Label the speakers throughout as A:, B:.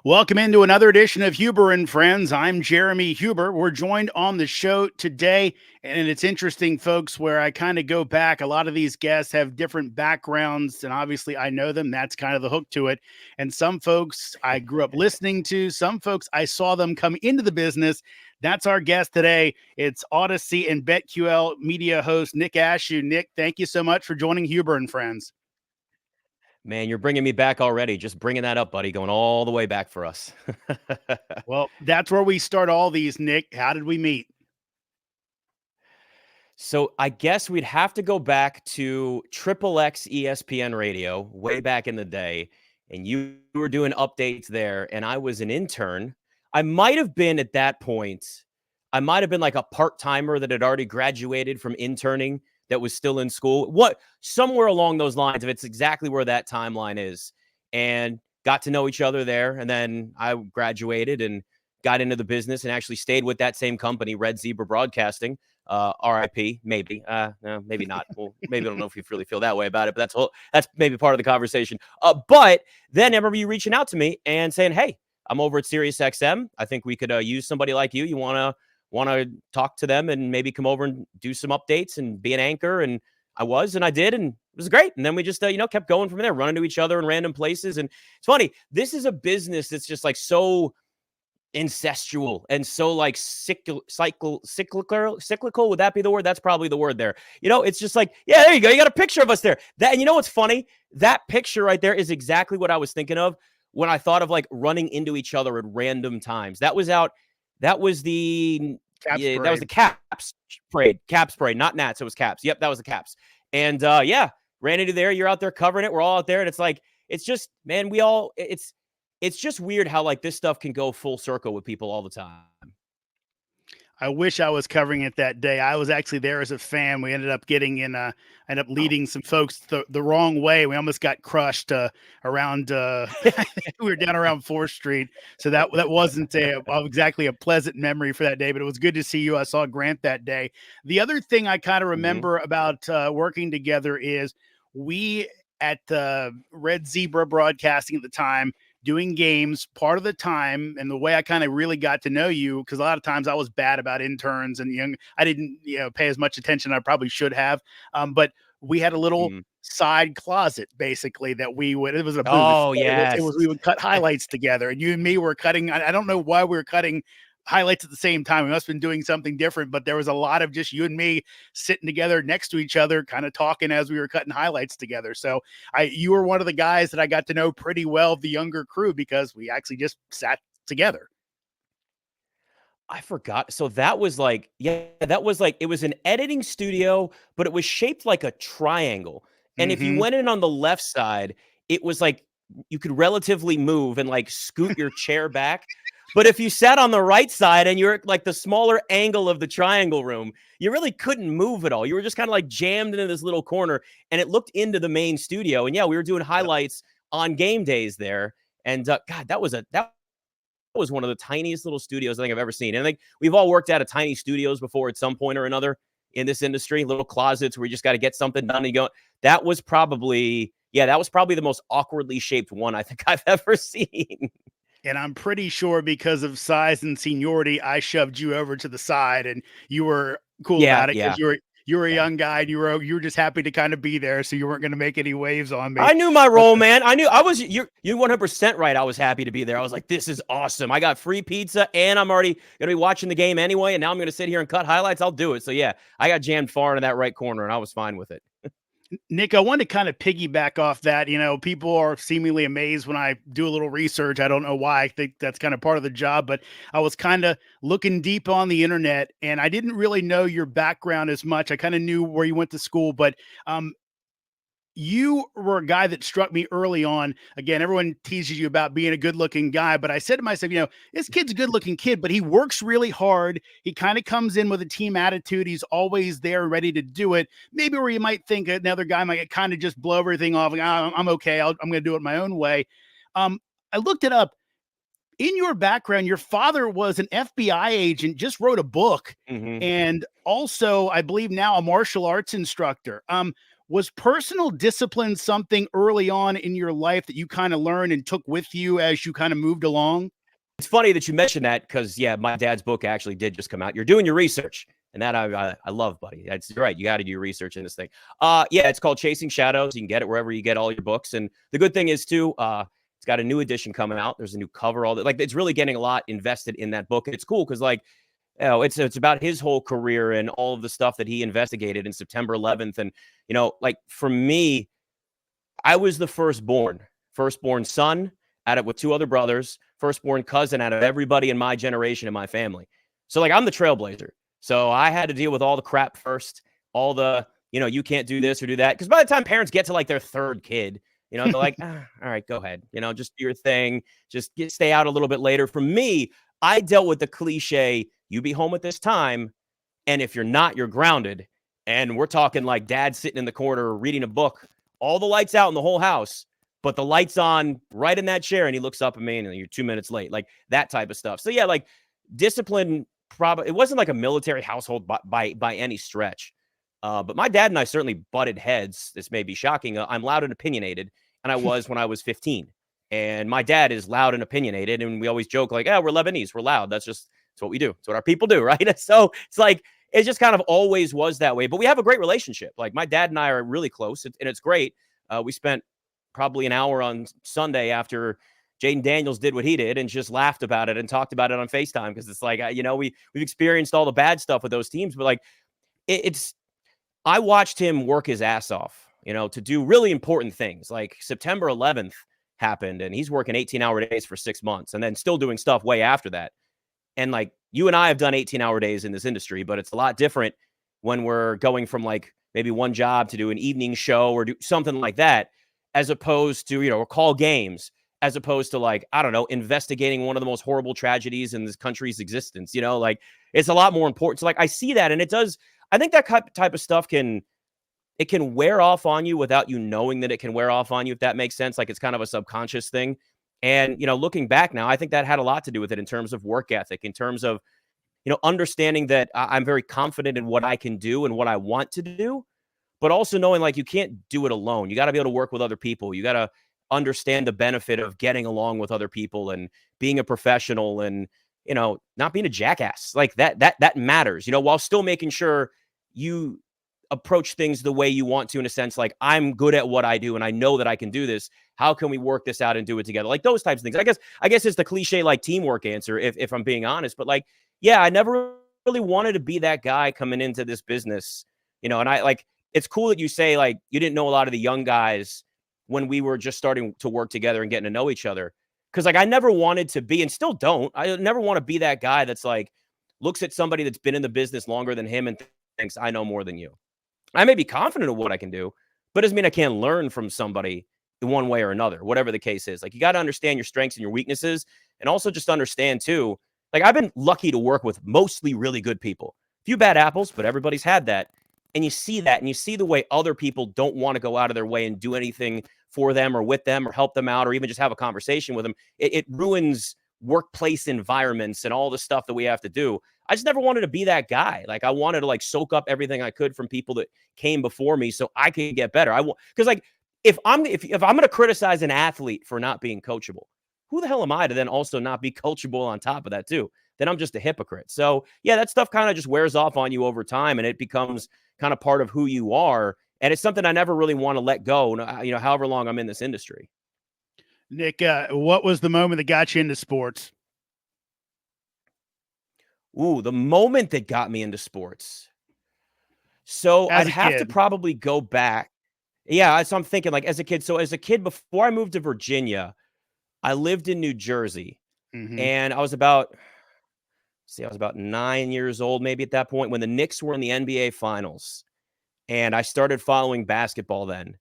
A: Welcome into another edition of Huber and Friends. I'm Jeremy Huber. We're joined on the show today, and it's interesting, folks, where I kind of go back. A lot of these guests have different backgrounds, and obviously I know them. That's kind of the hook to it. And some folks I grew up listening to, some folks I saw them come into the business. That's our guest today. It's Odyssey and BetQL media host Nick Ashooh. Nick, thank you so much for joining Huber and Friends.
B: Man, you're bringing me back already. Just bringing that up, buddy. Going all the way back for us.
A: Well, that's where we start all these, Nick. How did we meet?
B: So I guess we'd have to go back to Triple X ESPN Radio way back in the day. And you were doing updates there. And I was an intern. I might have been at that point. I might have been like a part-timer that had already graduated from interning that was still in school. Somewhere along those lines, if it's exactly where that timeline is. And got to know each other there. And then I graduated and got into the business and actually stayed with that same company, Red Zebra Broadcasting. RIP, maybe. No, maybe not. Well, maybe I don't know if you really feel that way about it, but that's maybe part of the conversation. But then I remember you reaching out to me and saying, "Hey, I'm over at SiriusXM. I think we could use somebody like you. You want to talk to them and maybe come over and do some updates and be an anchor." And I did, and it was great. And then we just kept going from there, running to each other in random places. And it's funny. This is a business that's just like so incestual and so like cyclical. Would that be the word? That's probably the word there. It's just like, yeah, there you go. You got a picture of us there. And you know what's funny? That picture right there is exactly what I was thinking of when I thought of like running into each other at random times. That was the Caps parade, not Nats. It was Caps. Yep, that was the Caps. And ran into there. You're out there covering it. We're all out there, and it's like, it's just, man, it's just weird how like this stuff can go full circle with people all the time.
A: I wish I was covering it that day. I was actually there as a fan. We ended up ended up leading some folks the wrong way. We almost got crushed around. We were down around 4th Street, so that wasn't exactly a pleasant memory for that day. But it was good to see you. I saw Grant that day. The other thing I kind of remember about working together is we at Red Zebra Broadcasting at the time, doing games part of the time. And the way I kind of really got to know you, because a lot of times I was bad about interns and I didn't pay as much attention I probably should have. But we had a little side closet basically that it was a booth.
B: Oh, yes.
A: We would cut highlights together, and you and me were cutting. I don't know why we were cutting highlights at the same time. We must have been doing something different, but there was a lot of just you and me sitting together next to each other, kind of talking as we were cutting highlights together. So you were one of the guys that I got to know pretty well, the younger crew, because we actually just sat together.
B: I forgot. So that was like, it was an editing studio, but it was shaped like a triangle. And if you went in on the left side, it was like you could relatively move and like scoot your chair back. But if you sat on the right side and you're like the smaller angle of the triangle room, you really couldn't move at all. You were just kind of like jammed into this little corner, and it looked into the main studio. And yeah, we were doing highlights on game days there. And God, that was one of the tiniest little studios I think I've ever seen. And I think we've all worked out of tiny studios before at some point or another in this industry, little closets where you just got to get something done and you go. That was probably the most awkwardly shaped one I think I've ever seen.
A: And I'm pretty sure because of size and seniority, I shoved you over to the side, and you were cool about it because you were a young guy, and you were just happy to kind of be there, so you weren't going to make any waves on me.
B: I knew my role, man. You're 100% right. I was happy to be there. I was like, this is awesome. I got free pizza, and I'm already going to be watching the game anyway, and now I'm going to sit here and cut highlights. I'll do it. So yeah, I got jammed far into that right corner, and I was fine with it.
A: Nick, I want to kind of piggyback off that. People are seemingly amazed when I do a little research. I don't know why. I think that's kind of part of the job, but I was kind of looking deep on the internet, and I didn't really know your background as much. I kind of knew where you went to school, but you were a guy that struck me early on. Again, everyone teases you about being a good-looking guy, but I said to myself, this kid's a good-looking kid, but he works really hard. He kind of comes in with a team attitude. He's always there, ready to do it. Maybe where you might think another guy might kind of just blow everything off. Like, I'm okay. I'm going to do it my own way. I looked it up. In your background, your father was an FBI agent, just wrote a book, and also, I believe now, a martial arts instructor. Was personal discipline something early on in your life that you kind of learned and took with you as you kind of moved along?
B: It's funny that you mentioned that because, yeah, my dad's book actually did just come out. You're doing your research, and that I love, buddy. That's right. You got to do your research in this thing. Yeah, it's called Chasing Shadows. You can get it wherever you get all your books. And the good thing is too, it's got a new edition coming out. There's a new cover. All that, like, it's really getting a lot invested in that book. And it's cool because, like, it's about his whole career and all of the stuff that he investigated in September 11th. And like for me, I was the firstborn son out of with two other brothers, firstborn cousin out of everybody in my generation in my family. So like I'm the trailblazer. So I had to deal with all the crap first, all the, you can't do this or do that. Because by the time parents get to like their third kid, they're like, all right, go ahead. Just do your thing. Just stay out a little bit later. For me, I dealt with the cliche, you be home at this time. And if you're not, you're grounded. And we're talking like dad sitting in the corner reading a book, all the lights out in the whole house, but the lights on right in that chair. And he looks up at me and you're 2 minutes late, like that type of stuff. So yeah, like discipline, probably it wasn't like a military household by any stretch. But my dad and I certainly butted heads. This may be shocking. I'm loud and opinionated, and I was when I was 15. And my dad is loud and opinionated, and we always joke like, we're Lebanese, we're loud. That's what we do. It's what our people do, right? So it's like, it just kind of always was that way. But we have a great relationship. Like my dad and I are really close, and it's great. We spent probably an hour on Sunday after Jaden Daniels did what he did and just laughed about it and talked about it on FaceTime because it's like, we've experienced all the bad stuff with those teams, but like I watched him work his ass off, to do really important things. Like September 11th happened and he's working 18-hour days for 6 months and then still doing stuff way after that. And like you and I have done 18-hour days in this industry, but it's a lot different when we're going from like maybe one job to do an evening show or do something like that, as opposed to, or call games, as opposed to like, I don't know, investigating one of the most horrible tragedies in this country's existence. Like it's a lot more important. So like I see that, and it does. I think that type of stuff can wear off on you without you knowing that it can wear off on you, if that makes sense. Like it's kind of a subconscious thing. And, looking back now, I think that had a lot to do with it in terms of work ethic, in terms of, understanding that I'm very confident in what I can do and what I want to do, but also knowing like you can't do it alone. You got to be able to work with other people. You got to understand the benefit of getting along with other people and being a professional and, not being a jackass. Like that matters, while still making sure you approach things the way you want to, in a sense, like I'm good at what I do and I know that I can do this. How can we work this out and do it together? Like those types of things. I guess it's the cliche, like teamwork answer, if I'm being honest, but like, yeah, I never really wanted to be that guy coming into this business, and I like, it's cool that you say like, you didn't know a lot of the young guys when we were just starting to work together and getting to know each other. Cause like, I never wanted to be, and still don't, I never want to be that guy that's like, looks at somebody that's been in the business longer than him and thinks I know more than you. I may be confident of what I can do, but it doesn't mean I can't learn from somebody in one way or another, whatever the case is. Like you got to understand your strengths and your weaknesses, and also just understand too, like I've been lucky to work with mostly really good people, few bad apples, but everybody's had that. And you see that, and you see the way other people don't want to go out of their way and do anything for them or with them or help them out or even just have a conversation with them. It ruins workplace environments and all the stuff that we have to do. I just never wanted to be that guy. Like I wanted to like soak up everything I could from people that came before me so I could get better. Because like if I'm going to criticize an athlete for not being coachable, who the hell am I to then also not be coachable on top of that too? Then I'm just a hypocrite. So yeah, that stuff kind of just wears off on you over time and it becomes kind of part of who you are. And it's something I never really want to let go, however long I'm in this industry.
A: Nick, what was the moment that got you into sports?
B: Ooh, the moment that got me into sports. So I'd have to probably go back. Yeah, so I'm thinking like as a kid. So as a kid, before I moved to Virginia, I lived in New Jersey.
A: Mm-hmm.
B: And I was about 9 years old, maybe at that point when the Knicks were in the NBA finals. And I started following basketball then.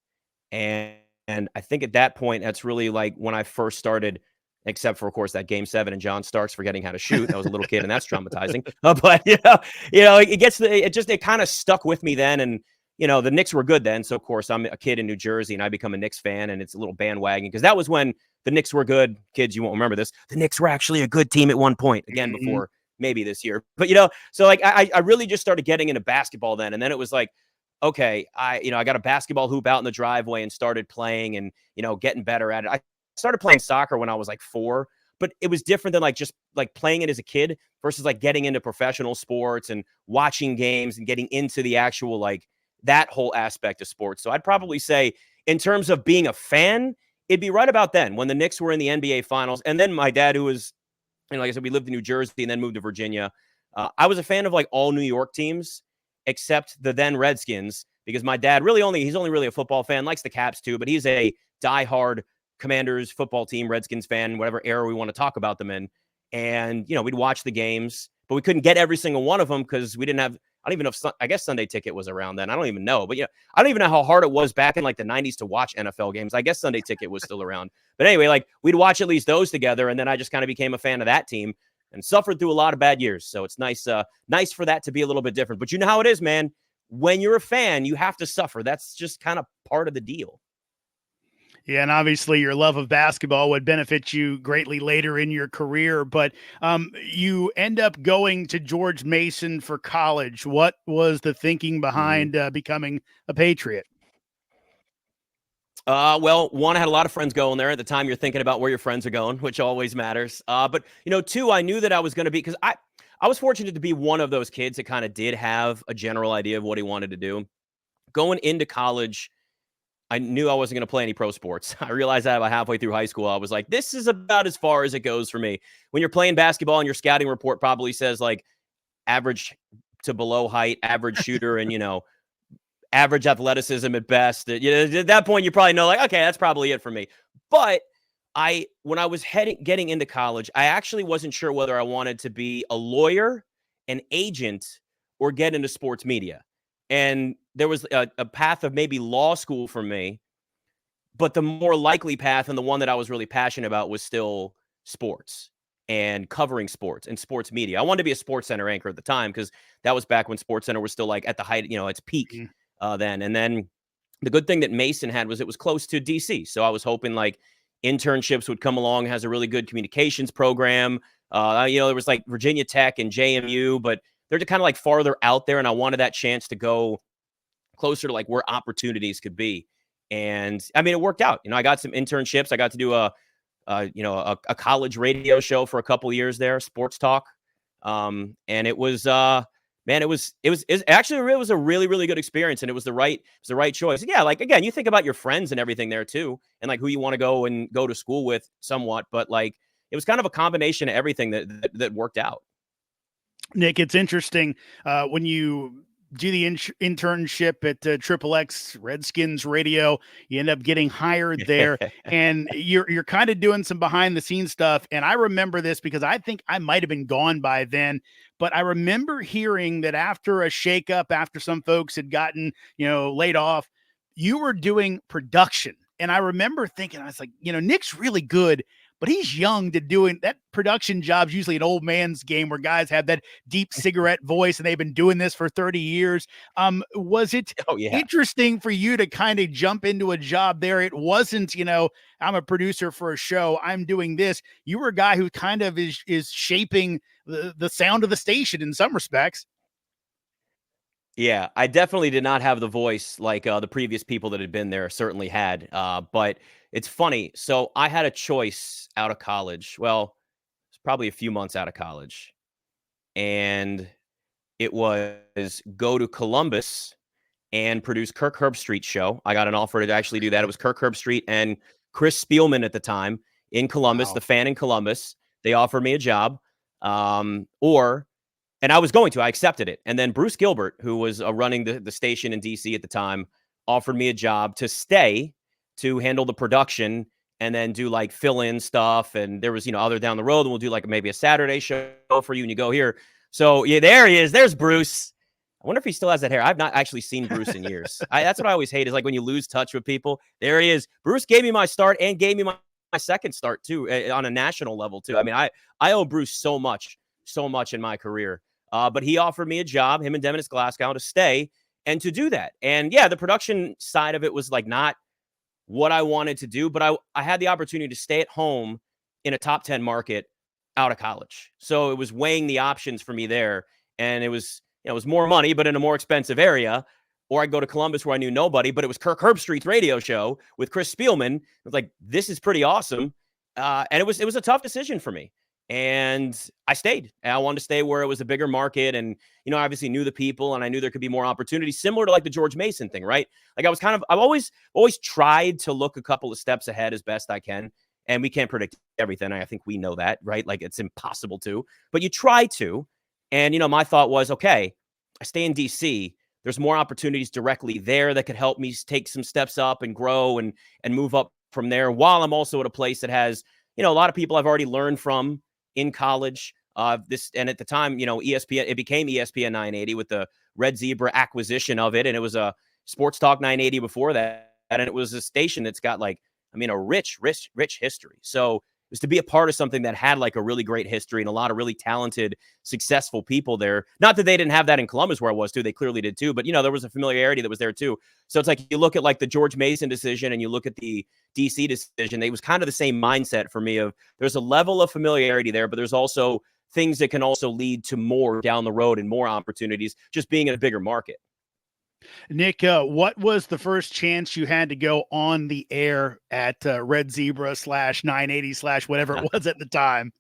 B: And I think at that point, that's really like when I first started, except for, of course, that Game 7 and John Starks forgetting how to shoot. I was a little kid and that's traumatizing. But, it kind of stuck with me then. And, the Knicks were good then. So, of course, I'm a kid in New Jersey and I become a Knicks fan and it's a little bandwagon because that was when the Knicks were good. Kids, you won't remember this. The Knicks were actually a good team at one point, again, before maybe this year. But, so like I really just started getting into basketball then. And then it was like, okay, I got a basketball hoop out in the driveway and started playing and, getting better at it. I started playing soccer when I was like 4, but it was different than like just like playing it as a kid versus like getting into professional sports and watching games and getting into the actual like that whole aspect of sports. So I'd probably say in terms of being a fan, it'd be right about then when the Knicks were in the NBA finals. And then my dad, who was, like I said, we lived in New Jersey and then moved to Virginia. I was a fan of like all New York teams except the then Redskins because my dad he's only really a football fan, likes the Caps too, but he's a diehard Commanders football team, Redskins fan, whatever era we want to talk about them in. And, we'd watch the games, but we couldn't get every single one of them because we didn't have, I don't even know if, I guess Sunday Ticket was around then. I don't even know. But, I don't even know how hard it was back in like the 90s to watch NFL games. I guess Sunday Ticket was still around. But anyway, like we'd watch at least those together. And then I just kind of became a fan of that team and suffered through a lot of bad years. So it's nice for that to be a little bit different. But you know how it is, man. When you're a fan, you have to suffer. That's just kind of part of the deal.
A: Yeah, and obviously your love of basketball would benefit you greatly later in your career, but you end up going to George Mason for college. What was the thinking behind becoming a Patriot?
B: Well, one, I had a lot of friends going there. At the time, you're thinking about where your friends are going, which always matters. But, two, I knew that I was going to be, because I was fortunate to be one of those kids that kind of did have a general idea of what he wanted to do. Going into college, I knew I wasn't going to play any pro sports. I realized that about halfway through high school. I was like, this is about as far as it goes for me. When you're playing basketball and your scouting report probably says like average to below height, average shooter, and, average athleticism at best. At that point, you probably know like, okay, that's probably it for me. But when I was getting into college, I actually wasn't sure whether I wanted to be a lawyer, an agent, or get into sports media. And there was a path of maybe law school for me, but the more likely path and the one that I was really passionate about was still sports and covering sports and sports media. I wanted to be a Sports Center anchor at the time because that was back when Sports Center was still like at the height, its peak then. And then the good thing that Mason had was it was close to DC. So I was hoping like internships would come along, has a really good communications program. There was like Virginia Tech and JMU, but they're kind of like farther out there. And I wanted that chance to go closer to like where opportunities could be. And I mean, it worked out. I got some internships. I got to do a college radio show for a couple of years there, sports talk. And it was, man, it was actually, it was a really, really good experience. And it was the right choice. Yeah. Like, again, you think about your friends and everything there too, and like who you want to go to school with somewhat, but like, it was kind of a combination of everything that worked out.
A: Nick, it's interesting when you do the internship at Triple X Redskins Radio. You end up getting hired there, and you're kind of doing some behind the scenes stuff. And I remember this because I think I might have been gone by then, but I remember hearing that after a shakeup, after some folks had gotten laid off, you were doing production. And I remember thinking, I was like, Nick's really good, but he's young to doing that. Production job's usually an old man's game where guys have that deep cigarette voice and they've been doing this for 30 years. Was it interesting for you to kind of jump into a job there? It wasn't, I'm a producer for a show, I'm doing this. You were a guy who kind of is shaping the sound of the station in some respects.
B: Yeah, I definitely did not have the voice like the previous people that had been there certainly had. But it's funny. So I had a choice out of college. Well, it's probably a few months out of college. And it was go to Columbus and produce Kirk Herbstreit's show. I got an offer to actually do that. It was Kirk Herbstreit and Chris Spielman at the time in Columbus, the fan in Columbus. They offered me a job. And I was going to, I accepted it. And then Bruce Gilbert, who was running the station in DC at the time, offered me a job to stay to handle the production and then do like fill in stuff. And there was, other down the road, and we'll do like maybe a Saturday show for you and you go here. So yeah, there he is. There's Bruce. I wonder if he still has that hair. I've not actually seen Bruce in years. That's what I always hate is like when you lose touch with people. There he is. Bruce gave me my start and gave me my second start too, on a national level too. I mean, I owe Bruce so much in my career. But he offered me a job, him and Dennis Glasgow, to stay and to do that. And yeah, the production side of it was like not what I wanted to do, but I had the opportunity to stay at home in a top 10 market out of college. So it was weighing the options for me there. And it was more money, but in a more expensive area. or I'd go to Columbus where I knew nobody, but it was Kirk Herbstreit's radio show with Chris Spielman. It was like, this is pretty awesome. And it was a tough decision for me. And I stayed. And I wanted to stay where it was a bigger market. And, you know, I obviously knew the people and I knew there could be more opportunities, similar to like the George Mason thing, right? Like I've always tried to look a couple of steps ahead as best I can. And we can't predict everything. I think we know that, right? Like it's impossible to, but you try to. And, you know, my thought was, okay, I stay in DC. There's more opportunities directly there that could help me take some steps up and grow and move up from there, while I'm also at a place that has, you know, a lot of people I've already learned from in college. And at the time, you know, ESPN, it became ESPN 980 with the Red Zebra acquisition of it. And it was a Sports Talk 980 before that. And it was a station that's got like, I mean, a rich history. So it was to be a part of something that had like a really great history and a lot of really talented, successful people there. Not that they didn't have that in Columbus where I was too. They clearly did too. But, you know, there was a familiarity that was there too. So it's like you look at like the George Mason decision and you look at the DC decision. It was kind of the same mindset for me of there's a level of familiarity there, but there's also things that can also lead to more down the road and more opportunities just being in a bigger market.
A: Nick, what was the first chance you had to go on the air at Red Zebra / 980 / whatever it was at the time?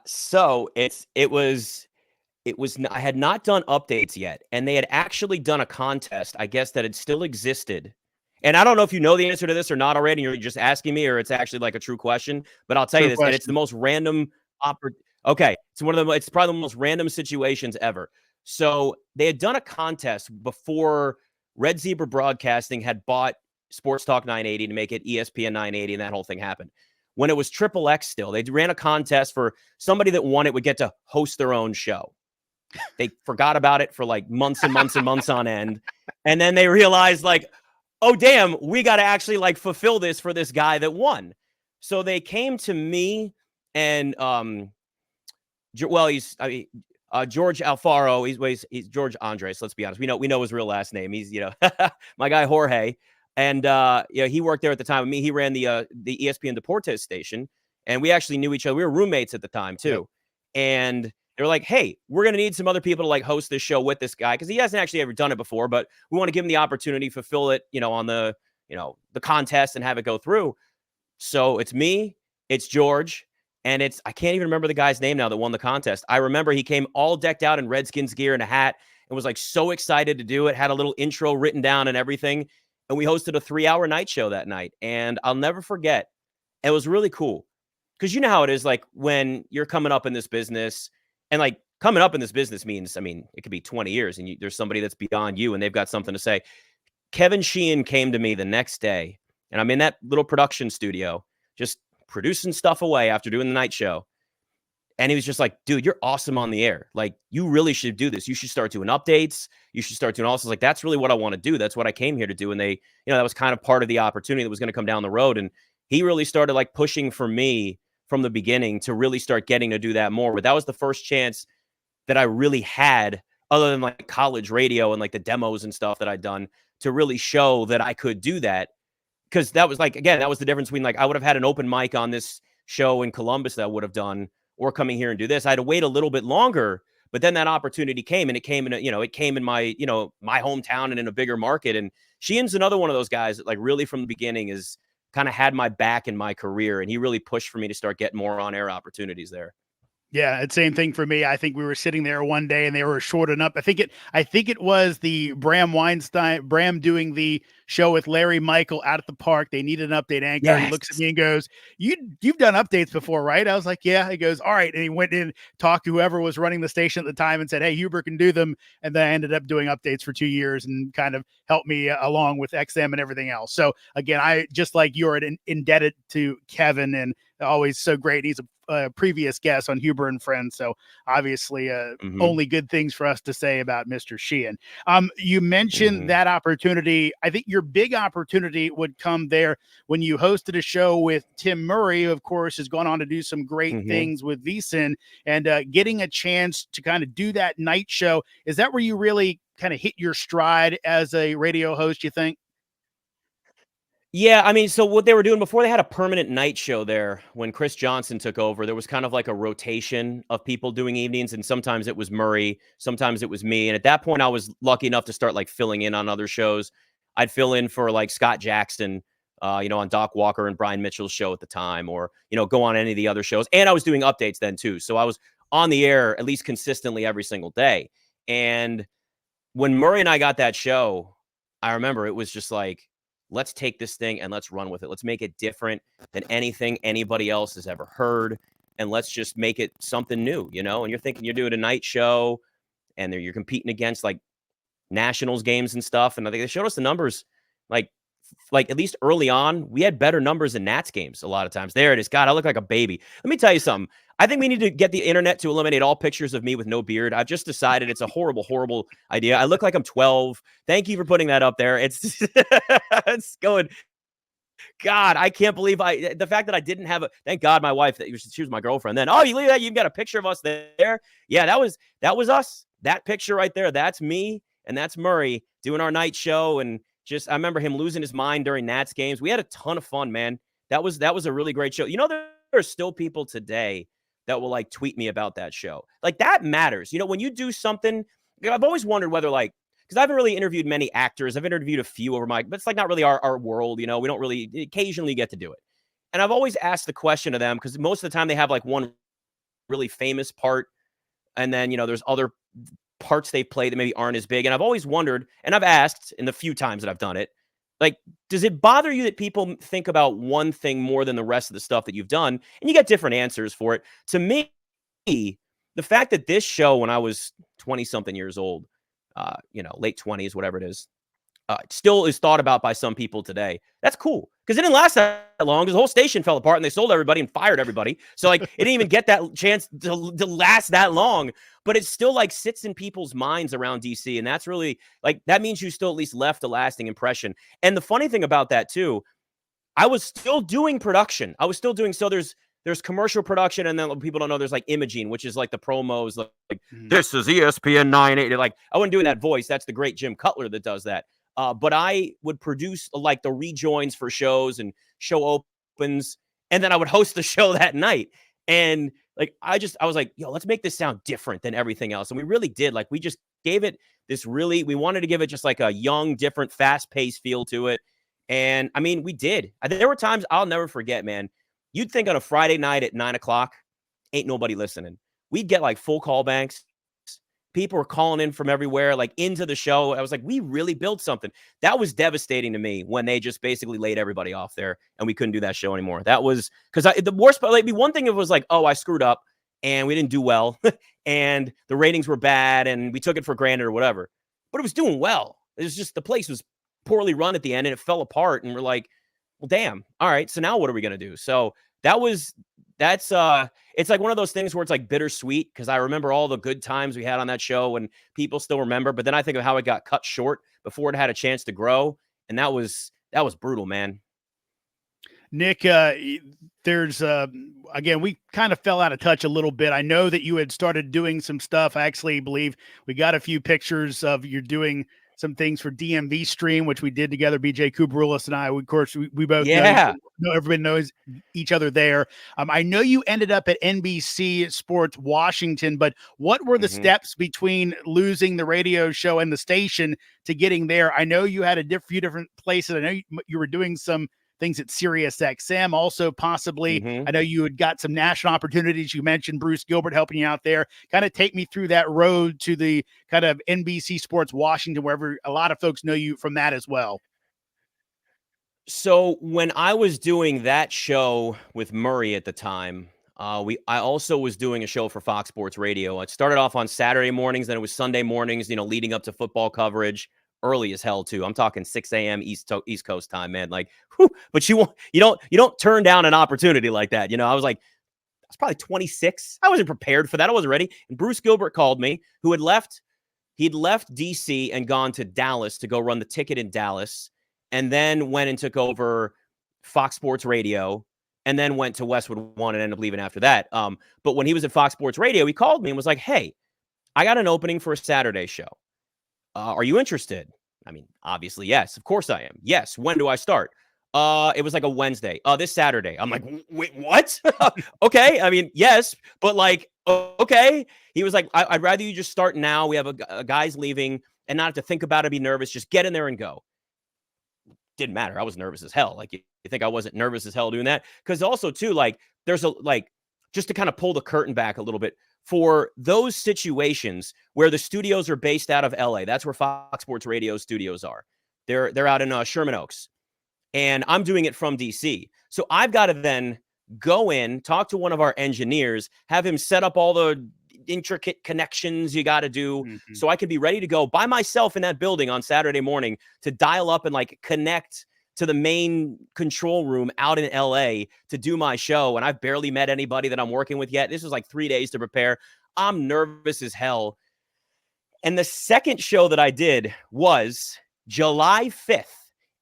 B: So it was I had not done updates yet, and they had actually done a contest, I guess, that had still existed. And I don't know if you know the answer to this or not already, or you're just asking me, or it's actually like a true question. But I'll tell you
A: True
B: this,
A: question.
B: and it's the most random. Okay, it's probably the most random situations ever. So they had done a contest before Red Zebra Broadcasting had bought Sports Talk 980 to make it ESPN 980, and that whole thing happened. When it was Triple X still, they ran a contest for somebody that won it would get to host their own show. They forgot about it for like months and months and months on end. And then they realized like, oh, damn, we got to actually like fulfill this for this guy that won. So they came to me and, George Alfaro. He's George Andres. Let's be honest. We know his real last name. He's, you know, my guy Jorge. And, you know, he worked there at the time with me. He ran the ESPN Deportes station. And we actually knew each other. We were roommates at the time too. Yep. And they were like, hey, we're going to need some other people to like host this show with this guy because he hasn't actually ever done it before, but we want to give him the opportunity to fulfill it, you know, on the, you know, the contest and have it go through. So it's me, it's George, and I can't even remember the guy's name now that won the contest. I remember he came all decked out in Redskins gear and a hat and was like so excited to do it, had a little intro written down and everything. And we hosted a 3-hour night show that night. And I'll never forget. It was really cool. Because you know how it is, like when you're coming up in this business, and like coming up in this business means, I mean, it could be 20 years and there's somebody that's beyond you and they've got something to say. Kevin Sheehan came to me the next day and I'm in that little production studio, just producing stuff away after doing the night show. And he was just like, dude, you're awesome on the air. Like, you really should do this. You should start doing updates. You should start doing all this. Like, that's really what I want to do. That's what I came here to do. And they, you know, that was kind of part of the opportunity that was going to come down the road. And he really started like pushing for me from the beginning to really start getting to do that more. But that was the first chance that I really had, other than like college radio and like the demos and stuff that I'd done, to really show that I could do that. Because that was like, again, that was the difference between like, I would have had an open mic on this show in Columbus that I would have done, or coming here and do this. I had to wait a little bit longer, but then that opportunity came, and it came in, it came in my, my hometown and in a bigger market. And Sheehan's another one of those guys that like really from the beginning is kind of had my back in my career. And he really pushed for me to start getting more on air opportunities there.
A: Yeah, it's same thing for me. I think we were sitting there one day and they were shorting up. I think it was the Bram doing the show with Larry Michael out at the park. They needed an update anchor. Yes. And he looks at me and goes, You've done updates before, right? I was like, yeah. He goes, all right. And he went in, talked to whoever was running the station at the time and said, hey, Huber can do them. And then I ended up doing updates for 2 years and kind of helped me along with XM and everything else. So again, I just like you're indebted to Kevin, and always so great. He's a previous guest on Huber and Friends. So obviously only good things for us to say about Mr. Sheehan. You mentioned that opportunity. I think your big opportunity would come there when you hosted a show with Tim Murray, who of course has gone on to do some great things with VSiN, and getting a chance to kind of do that night show. Is that where you really kind of hit your stride as a radio host, you think?
B: Yeah, I mean, so what they were doing before, they had a permanent night show there. When Chris Johnson took over, there was kind of like a rotation of people doing evenings, and sometimes it was Murray, sometimes it was me. And at that point, I was lucky enough to start like filling in on other shows. I'd fill in for like Scott Jackson, on Doc Walker and Brian Mitchell's show at the time, or go on any of the other shows. And I was doing updates then too, so I was on the air at least consistently every single day. And when Murray and I got that show, I remember it was just like, let's take this thing and let's run with it. Let's make it different than anything anybody else has ever heard. And let's just make it something new, And you're thinking you're doing a night show and you're competing against like Nationals games and stuff. And I think they showed us the numbers like at least early on, we had better numbers in Nats games a lot of times. There it is. God, I look like a baby. Let me tell you something. I think we need to get the internet to eliminate all pictures of me with no beard. I've just decided it's a horrible, horrible idea. I look like I'm 12. Thank you for putting that up there. It's it's going. God, I can't believe the fact that I didn't have thank God my wife, she was my girlfriend then. Oh, you leave that, you've got a picture of us there. Yeah, that was us. That picture right there, that's me and that's Murray doing our night show. And I remember him losing his mind during Nats games. We had a ton of fun, man. That was a really great show. There are still people today that will like tweet me about that show. Like that matters. When you do something, I've always wondered whether like, because I haven't really interviewed many actors. I've interviewed a few over but it's like not really our world, we don't really occasionally get to do it. And I've always asked the question to them because most of the time they have like one really famous part. And then, there's other parts they play that maybe aren't as big. And I've always wondered, and I've asked in the few times that I've done it, like, does it bother you that people think about one thing more than the rest of the stuff that you've done? And you get different answers for it. To me, the fact that this show, when I was 20 something years old, late 20s, whatever it is, still is thought about by some people today. That's cool because it didn't last that long because the whole station fell apart and they sold everybody and fired everybody. So like it didn't even get that chance to last that long, but it still like sits in people's minds around DC. And that's really like, that means you still at least left a lasting impression. And the funny thing about that too, I was still doing production. I was still doing, so there's commercial production, and then people don't know there's like imaging, which is like the promos, like this is ESPN 980. Like I wasn't doing that voice. That's the great Jim Cutler that does that. But I would produce like the rejoins for shows and show opens, and then I would host the show that night. And like I was like, yo, let's make this sound different than everything else. And we really did. Like we just gave it we wanted to give it just like a young, different, fast-paced feel to it. And I mean, we did. There were times I'll never forget, man. You'd think on a Friday night at 9:00, ain't nobody listening. We'd get like full call banks. People were calling in from everywhere, like into the show. I was like, we really built something. That was devastating to me when they just basically laid everybody off there and we couldn't do that show anymore. That was because the worst part, like one thing, it was like, oh, I screwed up and we didn't do well and the ratings were bad and we took it for granted or whatever. But it was doing well. It was just the place was poorly run at the end and it fell apart. And we're like, well, damn. All right. So now what are we going to do? So that's it's like one of those things where it's like bittersweet because I remember all the good times we had on that show and people still remember. But then I think of how it got cut short before it had a chance to grow. And that was brutal, man.
A: Nick, there's again, we kind of fell out of touch a little bit. I know that you had started doing some stuff. I actually believe we got a few pictures of you doing some things for DMV Stream, which we did together. BJ Kubarulis and I, of course, we both know everybody knows each other there. I know you ended up at NBC Sports Washington, but what were the steps between losing the radio show and the station to getting there? I know you had a few different places. I know you were doing some things at Sirius XM, also possibly. I know you had got some national opportunities. You mentioned Bruce Gilbert helping you out there. Kind of take me through that road to the kind of NBC Sports Washington, wherever a lot of folks know you from that as well.
B: So when I was doing that show with Murray at the time, I also was doing a show for Fox Sports Radio. It started off on Saturday mornings, then it was Sunday mornings, leading up to football coverage. Early as hell too. I'm talking 6 a.m. East Coast time, man. Like, whew, but you don't turn down an opportunity like that. I was probably 26. I wasn't prepared for that. I wasn't ready. And Bruce Gilbert called me, who had left DC and gone to Dallas to go run the ticket in Dallas, and then went and took over Fox Sports Radio, and then went to Westwood One and ended up leaving after that. But when he was at Fox Sports Radio, he called me and was like, "Hey, I got an opening for a Saturday show. Are you interested?" I mean, obviously, yes. Of course I am. Yes. When do I start? It was like a Wednesday. This Saturday. I'm like, wait, what? Okay. I mean, yes, but like, okay. He was like, I'd rather you just start now. We have a guy's leaving and not have to think about it, be nervous. Just get in there and go. Didn't matter. I was nervous as hell. Like, you think I wasn't nervous as hell doing that? Because also too, like, there's a like, just to kind of pull the curtain back a little bit, for those situations where the studios are based out of LA. That's where Fox Sports Radio studios are. They're out in Sherman Oaks. And I'm doing it from DC. So I've got to then go in, talk to one of our engineers, have him set up all the intricate connections you got to do so I can be ready to go by myself in that building on Saturday morning to dial up and like connect to the main control room out in LA to do my show. And I've barely met anybody that I'm working with yet. This was like 3 days to prepare. I'm nervous as hell. And the second show that I did was July 5th.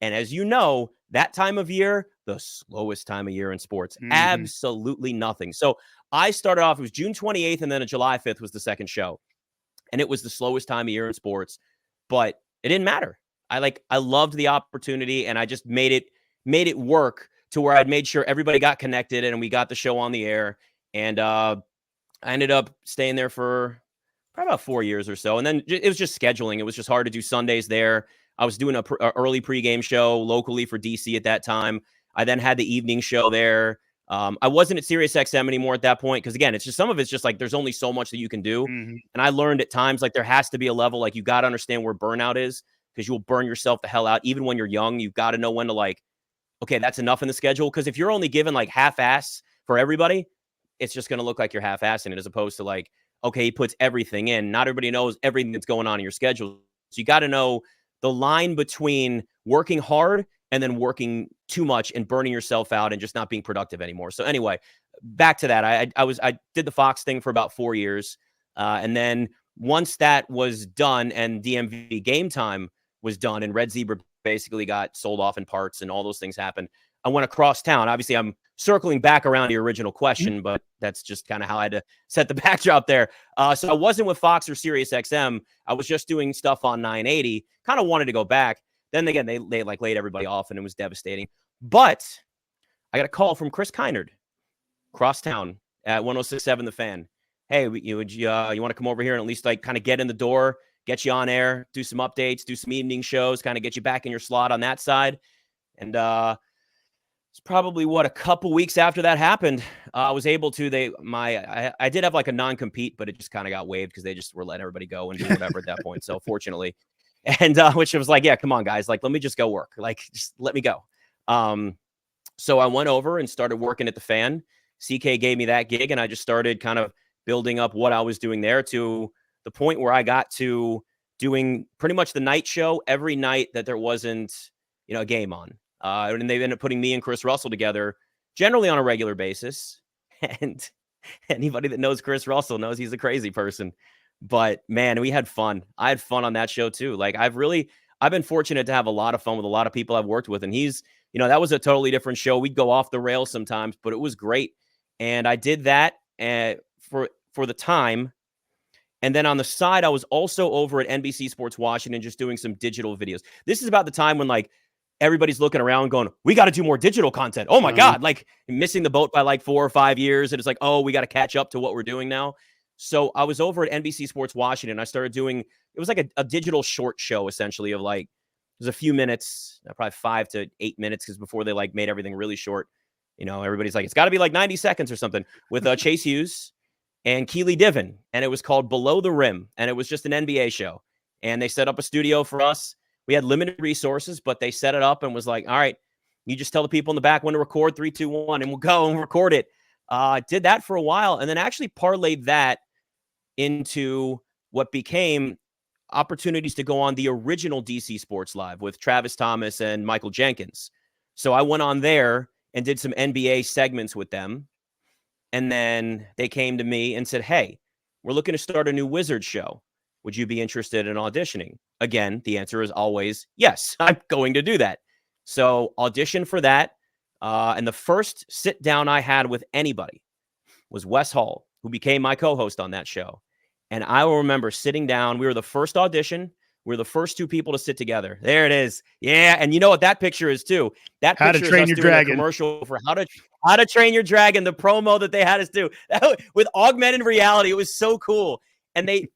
B: And as you know, that time of year, the slowest time of year in sports, absolutely nothing. So I started off, it was June 28th, and then July 5th was the second show. And it was the slowest time of year in sports, but it didn't matter. I loved the opportunity, and I just made it work to where I'd made sure everybody got connected and we got the show on the air. And I ended up staying there for probably about 4 years or so. And then it was just scheduling. It was just hard to do Sundays there. I was doing a early pregame show locally for DC at that time. I then had the evening show there. I wasn't at Sirius XM anymore at that point because, again, it's just some of it's just like there's only so much that you can do. And I learned at times like there has to be a level, like you got to understand where burnout is because you will burn yourself the hell out. Even when you're young, you've got to know when to like, okay, that's enough in the schedule. Because if you're only given like half-ass for everybody, it's just going to look like you're half-assing it as opposed to like, okay, he puts everything in. Not everybody knows everything that's going on in your schedule. So you got to know the line between working hard and then working too much and burning yourself out and just not being productive anymore. So anyway, back to that. I did the Fox thing for about 4 years. And then once that was done and DMV Game Time was done and Red Zebra basically got sold off in parts and all those things happened, I went across town. Obviously, I'm circling back around to your original question, but that's just kind of how I had to set the backdrop there. So I wasn't with Fox or Sirius XM. I was just doing stuff on 980. Kind of wanted to go back. Then again, they like laid everybody off and it was devastating. But I got a call from Chris Kynard, across town at 106.7 The Fan. Hey, you want to come over here and at least like kind of get in the door, get you on air, do some updates, do some evening shows, kind of get you back in your slot on that side. And it's probably a couple weeks after that happened, I was able to. I did have like a non-compete, but it just kind of got waived because they just were letting everybody go and do whatever at that point. So fortunately, and which was like, yeah, come on, guys, like let me just go work, like just let me go. So I went over and started working at the Fan. CK gave me that gig, and I just started kind of building up what I was doing there to the point where I got to doing pretty much the night show every night that there wasn't, a game on. And they ended up putting me and Chris Russell together generally on a regular basis. And anybody that knows Chris Russell knows he's a crazy person. But man, we had fun. I had fun on that show too. Like I've been fortunate to have a lot of fun with a lot of people I've worked with. And he's, that was a totally different show. We'd go off the rails sometimes, but it was great. And I did that for the time. And then on the side, I was also over at NBC Sports Washington, just doing some digital videos. This is about the time when like everybody's looking around going, we got to do more digital content. Oh my God, like missing the boat by like 4 or 5 years. And it's like, oh, we got to catch up to what we're doing now. So I was over at NBC Sports Washington. I started doing, it was like a digital short show essentially of like, it was a few minutes, probably 5 to 8 minutes. Cause before they like made everything really short, everybody's like, it's gotta be like 90 seconds or something with Chase Hughes and Keely Diven. And it was called Below the Rim. And it was just an NBA show. And they set up a studio for us. We had limited resources, but they set it up and was like, all right, you just tell the people in the back when to record 3, 2, 1, and we'll go and record it. Did that for a while and then actually parlayed that into what became opportunities to go on the original DC Sports Live with Travis Thomas and Michael Jenkins. So I went on there and did some NBA segments with them. And then they came to me and said, hey, we're looking to start a new Wizards show. Would you be interested in auditioning? Again, the answer is always yes, I'm going to do that. So audition for that. And the first sit down I had with anybody was Wes Hall, who became my co-host on that show. And I will remember sitting down. We were the first audition. We're the first two people to sit together. There it is. Yeah. And you know what that picture is too? That
A: How to
B: picture is
A: Train
B: us
A: Your
B: doing a
A: Dragon.
B: commercial for How to Train Your Dragon, the promo that they had us do with augmented reality. It was so cool. And they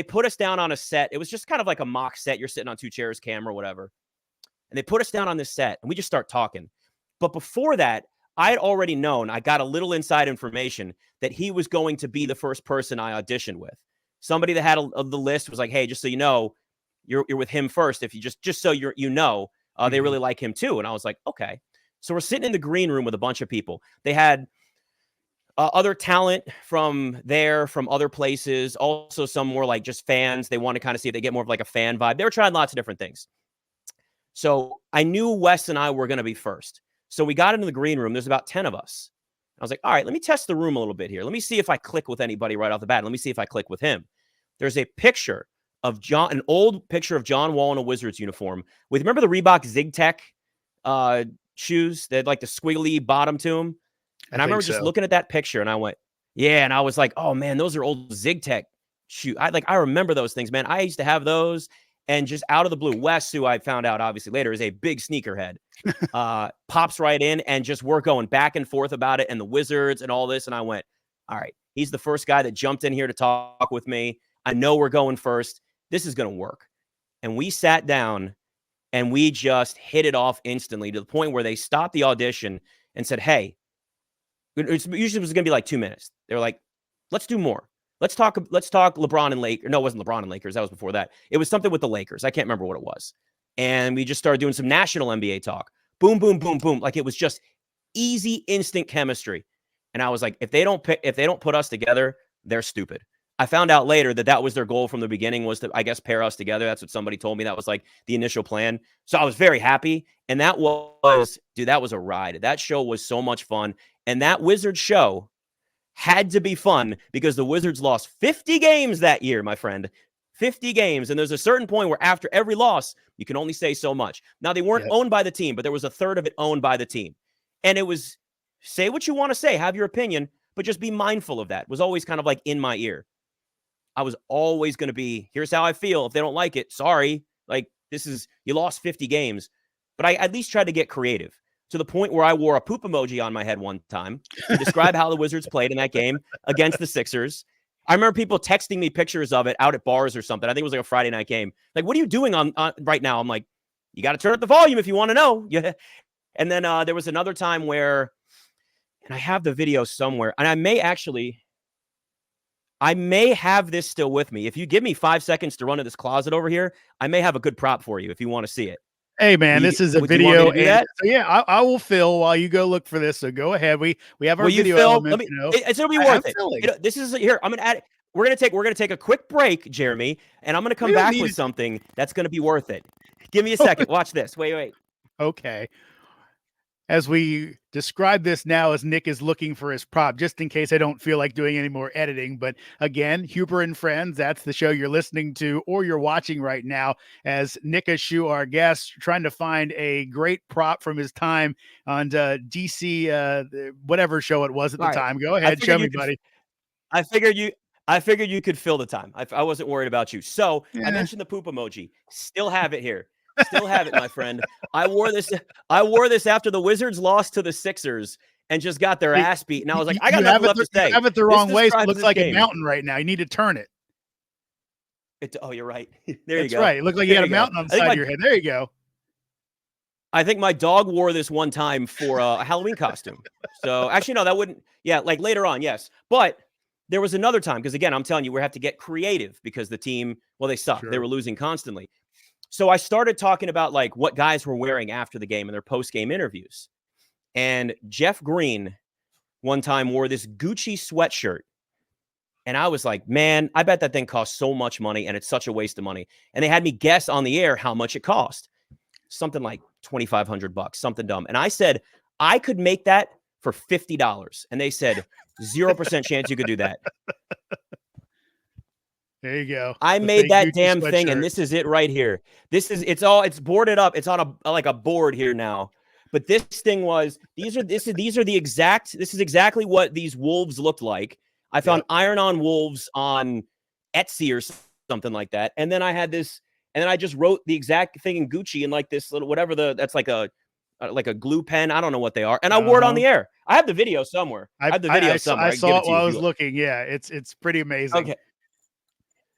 B: put us down on a set. It was just kind of like a mock set. You're sitting on two chairs, camera, whatever. And they put us down on this set and we just start talking. But before that, I had already known, I got a little inside information that he was going to be the first person I auditioned with. Somebody that had the list was like, hey, just so you know, you're with him first. If you just so you know, they really like him too. And I was like, okay. So we're sitting in the green room with a bunch of people. They had other talent from other places. Also some more like just fans. They want to kind of see if they get more of like a fan vibe. They were trying lots of different things. So I knew Wes and I were going to be first. So we got into the green room. There's about 10 of us. I was like, all right, let me test the room a little bit here. Let me see if I click with anybody right off the bat. Let me see if I click with him. There's a picture of an old picture of John Wall in a Wizards uniform with, remember the Reebok ZigTech shoes? They had like the squiggly bottom to them. And I remember just looking at that picture and I went, yeah. And I was like, oh man, those are old ZigTech shoes. I remember those things, man. I used to have those. And just out of the blue, Wes, who I found out obviously later is a big sneakerhead, pops right in and just we're going back and forth about it and the Wizards and all this. And I went, all right, he's the first guy that jumped in here to talk with me. I know we're going first. This is going to work. And we sat down and we just hit it off instantly to the point where they stopped the audition and said, hey, usually it was going to be like 2 minutes. They were like, let's do more. Let's talk LeBron and Lakers. No, it wasn't LeBron and Lakers. That was before that. It was something with the Lakers. I can't remember what it was. And we just started doing some national NBA talk. Boom, boom, boom, boom. Like it was just easy, instant chemistry. And I was like, if they don't put us together, they're stupid. I found out later that was their goal from the beginning, was to, I guess, pair us together. That's what somebody told me. That was like the initial plan. So I was very happy. And that was a ride. That show was so much fun. And that Wizards show had to be fun because the Wizards lost 50 games that year, my friend. 50 games. And there's a certain point where after every loss, you can only say so much. Now, they weren't owned by the team, but there was a third of it owned by the team. And it was, say what you want to say, have your opinion, but just be mindful of that. It was always kind of like in my ear. I was always going to be, here's how I feel. If they don't like it, sorry. Like, you lost 50 games. But I at least tried to get creative, to the point where I wore a poop emoji on my head one time to describe how the Wizards played in that game against the Sixers. I remember people texting me pictures of it out at bars or something. I think it was like a Friday night game. Like, what are you doing on right now? I'm like, you got to turn up the volume if you want to know. Yeah. And then there was another time where, and I have the video somewhere, and I may have this still with me. If you give me 5 seconds to run to this closet over here, I may have a good prop for you if you want to see it.
A: Hey man, this is a video. So yeah, I will fill while you go look for this. So go ahead. We have our video element.
B: It's gonna be worth it. This is here. I'm gonna add. We're gonna take a quick break, Jeremy, and I'm gonna come back with something that's gonna be worth it. Give me a second. Watch this. Wait.
A: Okay. As we describe this now, as Nick is looking for his prop, just in case I don't feel like doing any more editing. But again, Huber and Friends, that's the show you're listening to or you're watching right now, as Nick Ashooh, our guest, trying to find a great prop from his time on DC, whatever show it was at the time. Go ahead, show me, buddy.
B: I figured you could fill the time. I wasn't worried about you. So I mentioned the poop emoji. Still have it here. Still have it, my friend. I wore this after the Wizards lost to the Sixers and just got their ass beat. And I was like, I got nothing left to say.
A: You have it the wrong way, so it looks like a mountain right now. You need to turn it.
B: Oh, you're right. There you go.
A: That's right. It looked like you had a mountain on the side of your head. There you go.
B: I think my dog wore this one time for a Halloween costume. So actually, no, that wouldn't. Yeah, like later on, yes. But there was another time, because again, I'm telling you, we have to get creative because the team, well, they sucked. Sure. They were losing constantly. So I started talking about like what guys were wearing after the game in their post-game interviews. And Jeff Green one time wore this Gucci sweatshirt. And I was like, man, I bet that thing costs so much money and it's such a waste of money. And they had me guess on the air how much it cost. Something like $2,500, something dumb. And I said, I could make that for $50. And they said, 0% chance you could do that.
A: There you go.
B: I made that damn thing, and this is it right here. It's boarded up. It's on a board here now. But this thing was, this is exactly what these wolves looked like. I found iron-on wolves on Etsy or something like that. And then I had this, and then I just wrote the exact thing in Gucci in like this little, whatever that's like a glue pen. I don't know what they are. And I wore it on the air. I have the video somewhere. I have the video somewhere.
A: I
B: I can give
A: saw
B: it
A: it
B: to you
A: while
B: if
A: I
B: you
A: was
B: look.
A: looking. Yeah, it's pretty amazing.
B: Okay.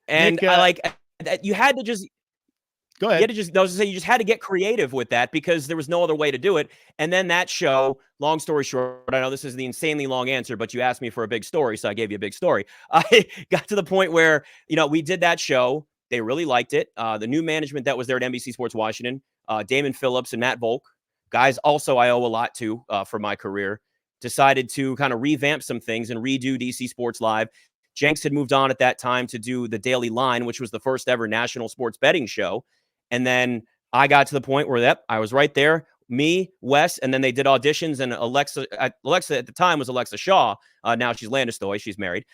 B: And
A: Nick,
B: I like that you had to just,
A: go
B: you
A: ahead.
B: had to just, I was to say, you just had to get creative with that because there was no other way to do it. And then that show, long story short, I know this is the insanely long answer, but you asked me for a big story, so I gave you a big story. I got to the point where, we did that show. They really liked it. The new management that was there at NBC Sports Washington, Damon Phillips and Matt Volk, guys also I owe a lot to for my career, decided to kind of revamp some things and redo DC Sports Live. Jenks had moved on at that time to do the Daily Line, which was the first ever national sports betting show. And then I got to the point where I was right there, me, Wes, and then they did auditions. And Alexa at the time was Alexa Shaw. Now she's Landistoy. She's married.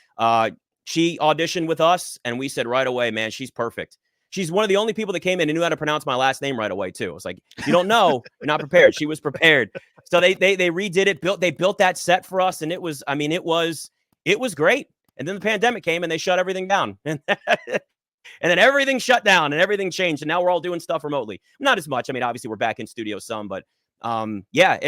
B: She auditioned with us, and we said right away, man, she's perfect. She's one of the only people that came in and knew how to pronounce my last name right away too. It was like, you don't know, you're not prepared. She was prepared. So they redid it. They built that set for us, and it was great. And then the pandemic came, and they shut everything down. And then everything shut down and everything changed. And now we're all doing stuff remotely. Not as much. I mean, obviously we're back in studio some, but yeah,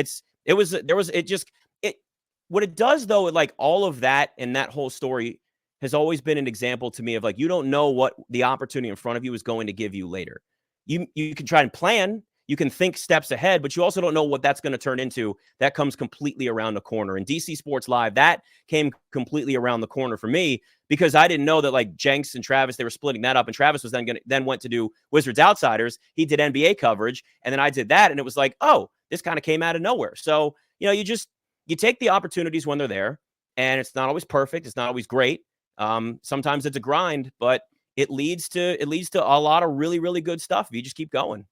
B: what it does though, like all of that and that whole story has always been an example to me of like, you don't know what the opportunity in front of you is going to give you later. You can try and plan, you can think steps ahead, but you also don't know what that's going to turn into. That comes completely around the corner. And DC Sports Live, that came completely around the corner for me because I didn't know that like Jenks and Travis, they were splitting that up. And Travis was then went to do Wizards Outsiders. He did NBA coverage. And then I did that. And it was like, oh, this kind of came out of nowhere. So, you take the opportunities when they're there, and it's not always perfect. It's not always great. Sometimes it's a grind, but it leads to a lot of really, really good stuff if you just keep going.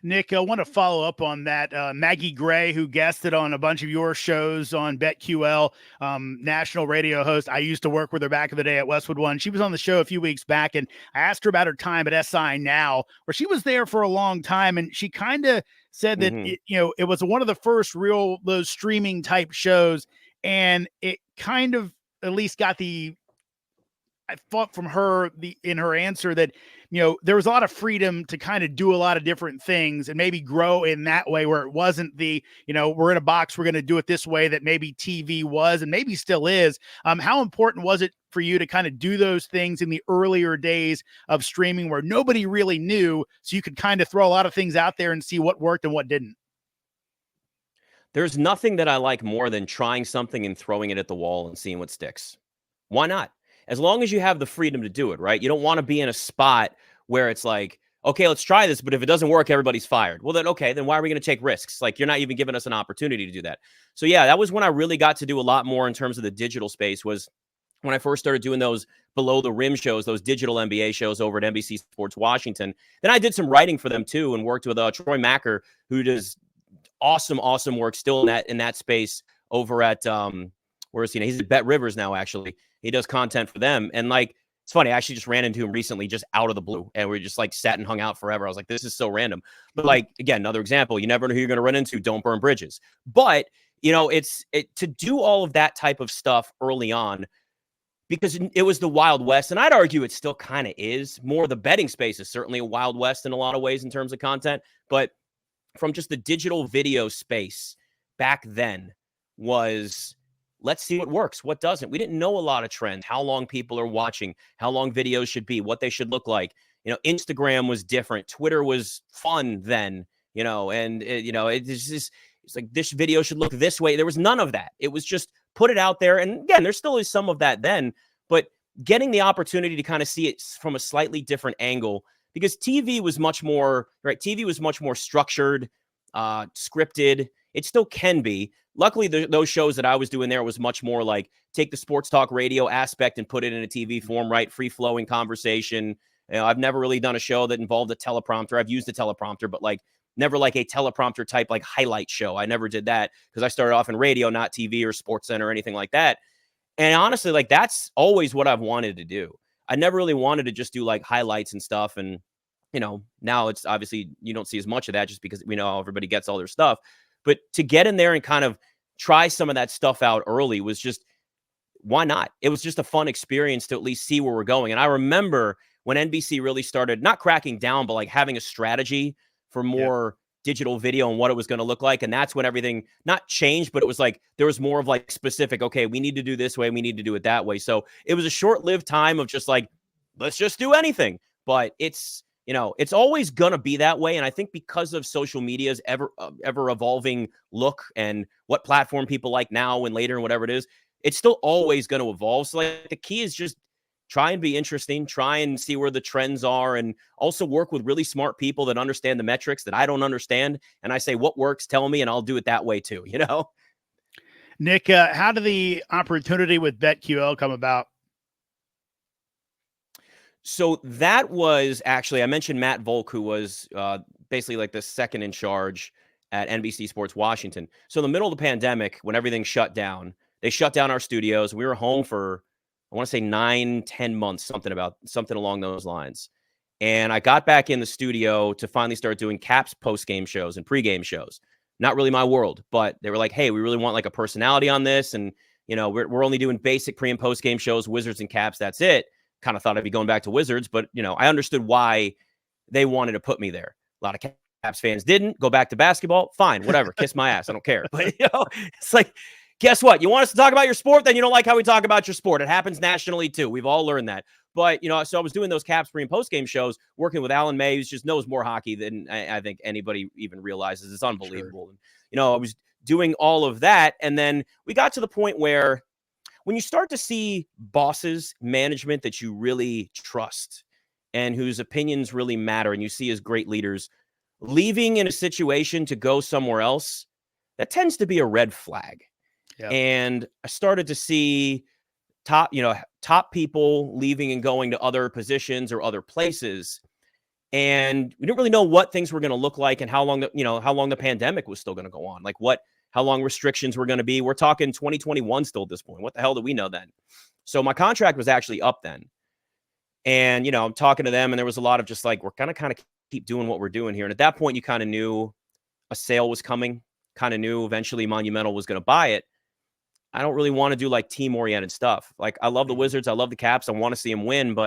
A: Nick, I want to follow up on that. Maggie Gray, who guested on a bunch of your shows on BetQL, national radio host. I used to work with her back in the day at Westwood One. She was on the show a few weeks back, and I asked her about her time at SI Now, where she was there for a long time, and she kind of said that it was one of the first real those streaming type shows, and it kind of at least got I thought from her in her answer that, there was a lot of freedom to kind of do a lot of different things and maybe grow in that way where it wasn't we're in a box, we're going to do it this way that maybe TV was and maybe still is. How important was it for you to kind of do those things in the earlier days of streaming where nobody really knew, so you could kind of throw a lot of things out there and see what worked and what didn't?
B: There's nothing that I like more than trying something and throwing it at the wall and seeing what sticks. Why not? As long as you have the freedom to do it, right? You don't want to be in a spot where it's like, okay, let's try this, but if it doesn't work, everybody's fired. Well, then, okay, then why are we going to take risks? Like, you're not even giving us an opportunity to do that. So yeah, that was when I really got to do a lot more in terms of the digital space, was when I first started doing those below the rim shows, those digital NBA shows over at NBC Sports Washington. Then I did some writing for them too and worked with Troy Macker, who does awesome work still in that space over at where is he? He's at Bet Rivers now, actually. He does content for them. And like, it's funny, I actually just ran into him recently, just out of the blue. And we just like sat and hung out forever. I was like, this is so random. But like, again, another example, you never know who you're going to run into. Don't burn bridges. But, to do all of that type of stuff early on, because it was the Wild West. And I'd argue it still kind of is. More the betting space is certainly a Wild West in a lot of ways in terms of content. But from just the digital video space back then was, let's see what works, what doesn't. We didn't know a lot of trends, how long people are watching, how long videos should be, what they should look like. Instagram was different. Twitter was fun then, and it's like this video should look this way. There was none of that. It was just put it out there. And again, there still is some of that then, but getting the opportunity to kind of see it from a slightly different angle, because TV was much more, right? TV was much more structured, scripted. It still can be. Luckily, those shows that I was doing there was much more like take the sports talk radio aspect and put it in a TV form, right? Free flowing conversation. I've never really done a show that involved a teleprompter. I've used a teleprompter, but like never like a teleprompter type like highlight show. I never did that because I started off in radio, not TV or Sports Center or anything like that. And honestly, like that's always what I've wanted to do. I never really wanted to just do like highlights and stuff. And, now it's obviously you don't see as much of that just because we know how everybody gets all their stuff. But to get in there and kind of try some of that stuff out early was just, why not? It was just a fun experience to at least see where we're going. And I remember when NBC really started not cracking down, but like having a strategy for more digital video and what it was going to look like. And that's when everything not changed, but it was like there was more of like specific, okay, we need to do this way, we need to do it that way. So it was a short-lived time of just like, let's just do anything. But it's, you know, it's always going to be that way. And I think because of social media's ever evolving look and what platform people like now and later and whatever it is, it's still always going to evolve. So like the key is just try and be interesting, try and see where the trends are, and also work with really smart people that understand the metrics that I don't understand. And I say, what works, tell me, and I'll do it that way too, you know?
A: Nick, how did the opportunity with BetQL come about?
B: So that was actually, I mentioned Matt Volk, who was basically like the second in charge at NBC Sports Washington. So in the middle of the pandemic, when everything shut down, they shut down our studios. We were home for, I want to say 9-10 months, something along those lines. And I got back in the studio to finally start doing Caps post-game shows and pre-game shows. Not really my world, but they were like, hey, we really want like a personality on this. And, you know, we're only doing basic pre and post-game shows, Wizards and Caps. That's it. Kind of thought I'd be going back to Wizards, but, you know, I understood why they wanted to put me there. A lot of Caps fans didn't go back to basketball. Fine, whatever. Kiss my ass. I don't care. But, you know, it's like, guess what? You want us to talk about your sport? Then you don't like how we talk about your sport. It happens nationally too. We've all learned that. But, you know, so I was doing those Caps pre and post game shows, working with Alan May, who just knows more hockey than I think anybody even realizes. It's unbelievable. Sure. You know, I was doing all of that. And then we got to the point where when you start to see bosses, management that you really trust and whose opinions really matter, and you see as great leaders leaving in a situation to go somewhere else, that tends to be a red flag. Yep. And I started to see top people leaving and going to other positions or other places. And we didn't really know what things were going to look like and how long the pandemic was still going to go on. Like how long restrictions were going to be. We're talking 2021 still at this point. What the hell do we know then? So my contract was actually up then. And, you know, I'm talking to them and there was a lot of just like, we're going to kind of keep doing what we're doing here. And at that point, you kind of knew a sale was coming, kind of knew eventually Monumental was going to buy it. I don't really want to do like team-oriented stuff. Like I love the Wizards. I love the Caps. I want to see them win,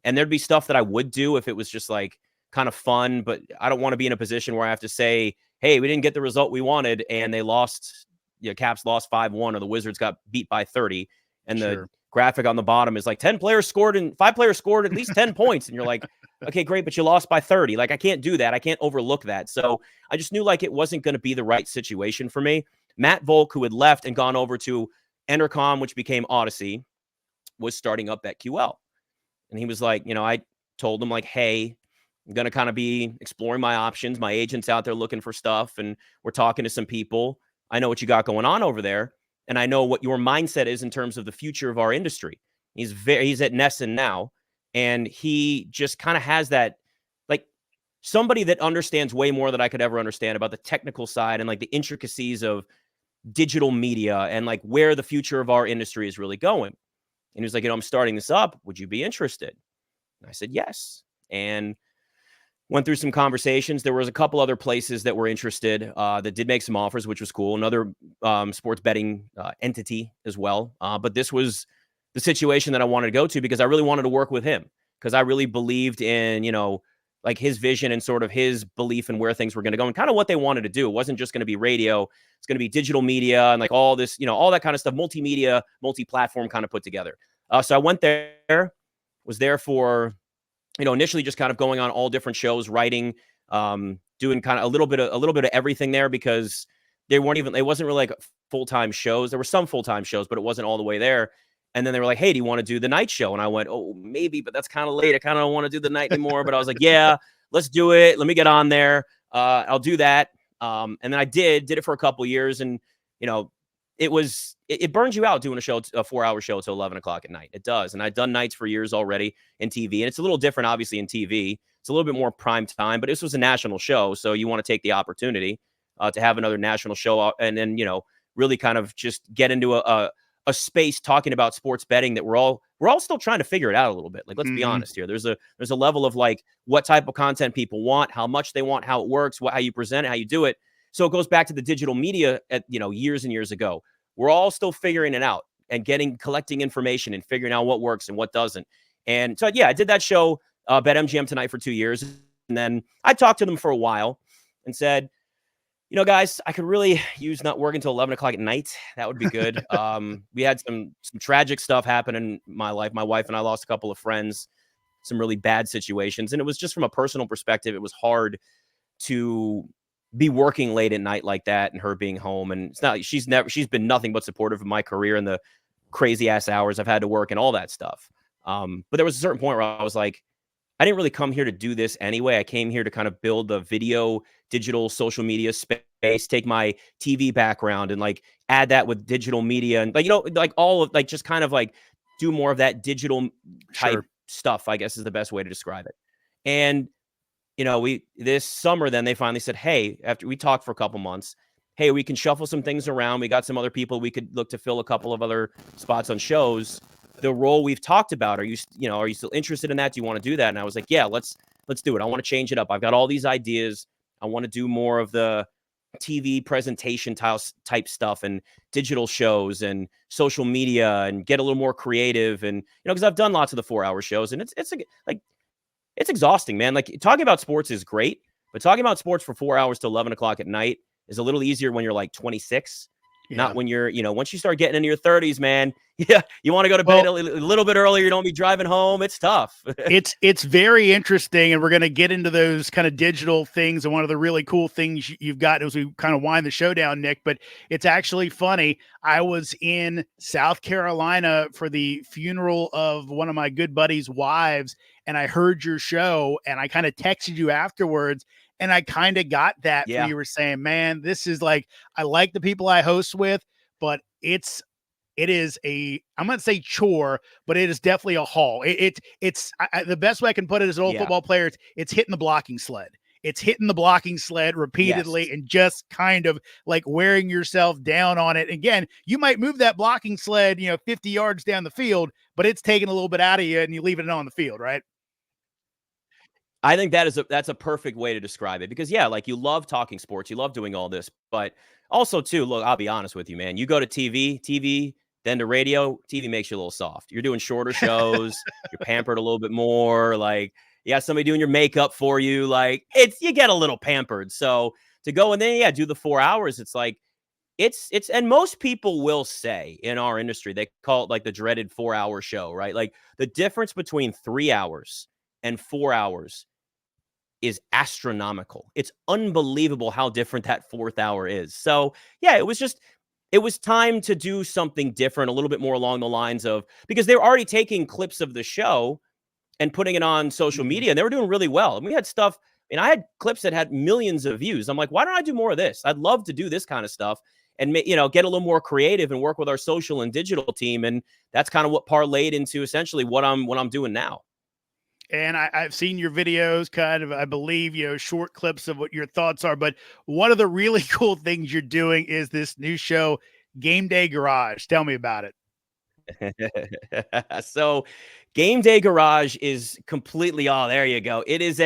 B: and there'd be stuff that I would do if it was just like kind of fun, but I don't want to be in a position where I have to say, hey, we didn't get the result we wanted and they lost, Caps lost 5-1 or the Wizards got beat by 30. And the graphic on the bottom is like 5 players scored at least 10 points. And you're like, okay, great, but you lost by 30. Like I can't do that. I can't overlook that. So I just knew like it wasn't going to be the right situation for me. Matt Volk, who had left and gone over to Entercom, which became Odyssey, was starting up BetQL. And he was like, I told him like, hey, I'm going to kind of be exploring my options. My agent's out there looking for stuff and we're talking to some people. I know what you got going on over there. And I know what your mindset is in terms of the future of our industry. He's at Nesson now. And he just kind of has that, like somebody that understands way more than I could ever understand about the technical side and like the intricacies of digital media and like where the future of our industry is really going. And he was like, I'm starting this up. Would you be interested? And I said, yes. And went through some conversations. There was a couple other places that were interested that did make some offers, which was cool. Another sports betting entity as well. But this was the situation that I wanted to go to because I really wanted to work with him because I really believed in, like his vision and sort of his belief in where things were going to go and kind of what they wanted to do. It wasn't just going to be radio. It's going to be digital media and like all this, all that kind of stuff, multimedia, multi-platform kind of put together. So I went there, was there for, initially just kind of going on all different shows, writing, doing kind of a little bit of everything there because it wasn't really like full-time shows. There were some full-time shows, but it wasn't all the way there. And then they were like, hey, do you want to do the night show? And I went, oh, maybe, but that's kind of late. I kind of don't want to do the night anymore. But I was like, yeah, let's do it. Let me get on there. I'll do that. And then I did it for a couple years. And, it burns you out doing a 4-hour show till 11 o'clock at night. It does. And I've done nights for years already in TV. And it's a little different, obviously, in TV. It's a little bit more prime time, but this was a national show. So you want to take the opportunity to have another national show and then, really kind of just get into a space talking about sports betting that we're all still trying to figure it out a little bit. Like, let's be honest here. There's a level of like what type of content people want, how much they want, how it works, how you present it, how you do it. So it goes back to the digital media at, years and years ago. We're all still figuring it out and collecting information and figuring out what works and what doesn't. And so, yeah, I did that show BetMGM tonight for 2 years. And then I talked to them for a while and said, guys, I could really use not working until 11 o'clock at night. That would be good. We had some tragic stuff happen in my life. My wife and I lost a couple of friends, some really bad situations. And it was just from a personal perspective, it was hard to be working late at night like that and her being home. And it's not, she's been nothing but supportive of my career and the crazy ass hours I've had to work and all that stuff. But there was a certain point where I was like, I didn't really come here to do this anyway. I came here to kind of build the video, digital, social media space, take my TV background and like add that with digital media and like all of like just kind of like do more of that digital type stuff, I guess is the best way to describe it. And this summer, then they finally said, hey, after we talked for a couple months, hey, we can shuffle some things around. We got some other people we could look to fill a couple of other spots on shows. The role we've talked about, are you still interested in that? Do you want to do that? And I was like, yeah, let's do it. I want to change it up. I've got all these ideas. I want to do more of the TV presentation type stuff and digital shows and social media and get a little more creative. And, because I've done lots of the 4-hour shows and it's exhausting, man. Like talking about sports is great, but talking about sports for 4 hours to 11 o'clock at night is a little easier when you're like 26. Yeah. Not when you're, once you start getting into your 30s, man. Yeah, you want to go to bed a little bit earlier. You don't be driving home. It's tough.
A: It's very interesting, and we're going to get into those kind of digital things. And one of the really cool things you've got as we kind of wind the show down, Nick. But it's actually funny. I was in South Carolina for the funeral of one of my good buddies' wives, and I heard your show, and I kind of texted you afterwards. And I kind of got that when you were saying, man, this is like, I like the people I host with, but it is I'm going to say chore, but it is definitely a haul. It's the best way I can put it as an old football player. It's hitting the blocking sled. It's hitting the blocking sled repeatedly and just kind of like wearing yourself down on it. Again, you might move that blocking sled, 50 yards down the field, but it's taking a little bit out of you and you leave it on the field, right?
B: I think that's a perfect way to describe it because like you love talking sports, you love doing all this, but also too, look, I'll be honest with you, man. You go to TV, then to radio. TV makes you a little soft. You're doing shorter shows, you're pampered a little bit more. Like you got somebody doing your makeup for you. Like you get a little pampered. So to go and then do the 4 hours, it's like it's and most people will say in our industry, they call it like the dreaded 4-hour show, right? Like the difference between 3 hours and 4 hours is astronomical. It's unbelievable how different that 4th hour is. So it was time to do something different, a little bit more along the lines of, because they were already taking clips of the show and putting it on social media and they were doing really well. And we had stuff, I had clips that had millions of views. I'm like, why don't I do more of this? I'd love to do this kind of stuff and, get a little more creative and work with our social and digital team. And that's kind of what parlayed into essentially what I'm doing now.
A: And I've seen your videos, kind of, I believe, short clips of what your thoughts are. But one of the really cool things you're doing is this new show, Game Day Garage. Tell me about
B: it. So Game Day Garage is completely, there you go. It's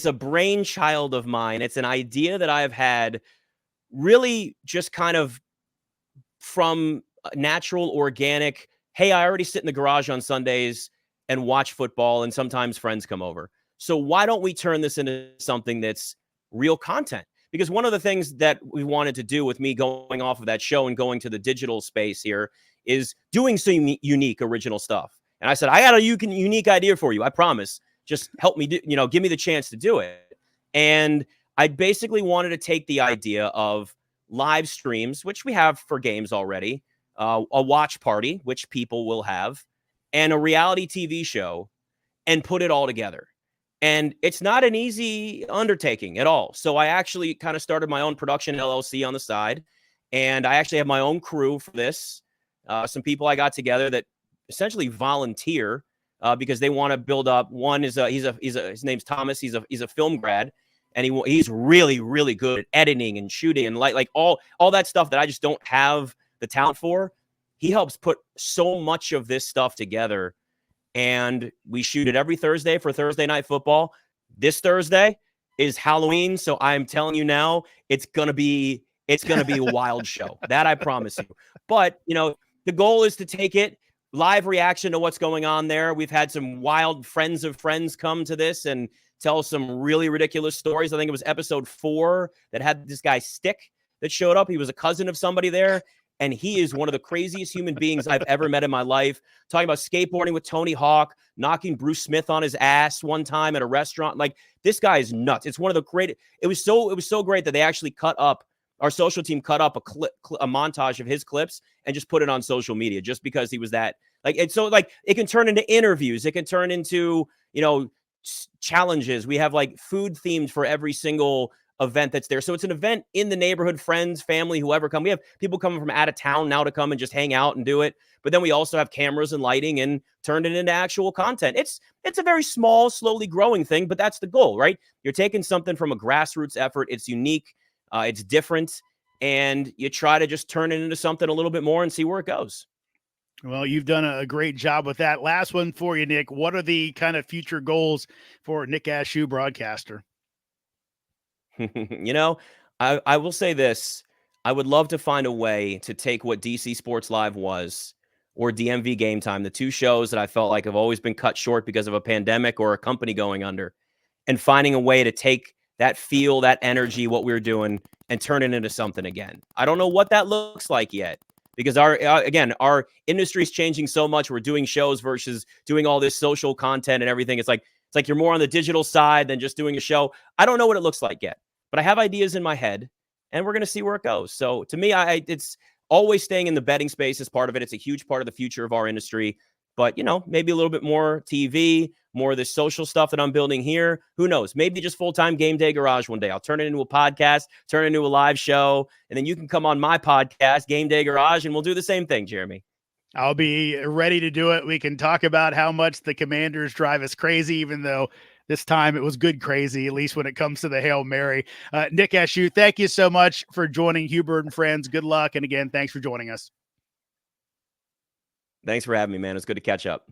B: a brainchild of mine. It's an idea that I've had really just kind of from natural, organic. Hey, I already sit in the garage on Sundays and watch football, and sometimes friends come over. So why don't we turn this into something that's real content? Because one of the things that we wanted to do with me going off of that show and going to the digital space here is doing some unique, original stuff. And I said, I got a unique idea for you. I promise. Just help me give me the chance to do it. And I basically wanted to take the idea of live streams, which we have for games already, a watch party, which people will have, and a reality TV show and put it all together. And it's not an easy undertaking at all. So I actually kind of started my own production LLC on the side. And I actually have my own crew for this. Some people I got together that essentially volunteer because they want to build up. One is his name's Thomas. He's a film grad. And he's really, really good at editing and shooting and like all that stuff that I just don't have the talent for. He helps put so much of this stuff together, and we shoot it every Thursday for Thursday Night Football. This Thursday is Halloween, so I'm telling you now, it's gonna be a wild show. That I promise you. But the goal is to take it live reaction to what's going on there. We've had some wild friends of friends come to this and tell some really ridiculous stories. I think it was episode 4 that had this guy Stick that showed up. He was a cousin of somebody there, and he is one of the craziest human beings I've ever met in my life. Talking about skateboarding with Tony Hawk, knocking Bruce Smith on his ass one time at a restaurant. Like, this guy is nuts. It's one of the great. It was so great that they actually cut up. Our social team cut up a montage of his clips and just put it on social media just because he was that. Like, it's so, like, it can turn into interviews. It can turn into, challenges. We have like food themed for every single event that's there. So it's an event in the neighborhood, friends, family, whoever come. We have people coming from out of town now to come and just hang out and do it. But then we also have cameras and lighting and turned it into actual content. It's a very small, slowly growing thing, but that's the goal, right? You're taking something from a grassroots effort. It's unique. It's different. And you try to just turn it into something a little bit more and see where it goes.
A: Well, you've done a great job with that. Last one for you, Nick. What are the kind of future goals for Nick Ashooh, broadcaster?
B: I will say this. I would love to find a way to take what DC Sports Live was, or DMV Game Time, the two shows that I felt like have always been cut short because of a pandemic or a company going under, and finding a way to take that feel, that energy, what we were doing, and turn it into something again. I don't know what that looks like yet, because our industry is changing so much. We're doing shows versus doing all this social content and everything. It's like you're more on the digital side than just doing a show. I don't know what it looks like yet, but I have ideas in my head, and we're going to see where it goes. So to me, it's always staying in the betting space is part of it. It's a huge part of the future of our industry. But, maybe a little bit more TV, more of this social stuff that I'm building here. Who knows? Maybe just full-time Game Day Garage one day. I'll turn it into a podcast, turn it into a live show, and then you can come on my podcast, Game Day Garage, and we'll do the same thing, Jeremy.
A: I'll be ready to do it. We can talk about how much the Commanders drive us crazy, even though this time it was good crazy, at least when it comes to the Hail Mary. Nick Ashooh, thank you so much for joining Hubert and Friends. Good luck. And again, thanks for joining us.
B: Thanks for having me, man. It's good to catch up.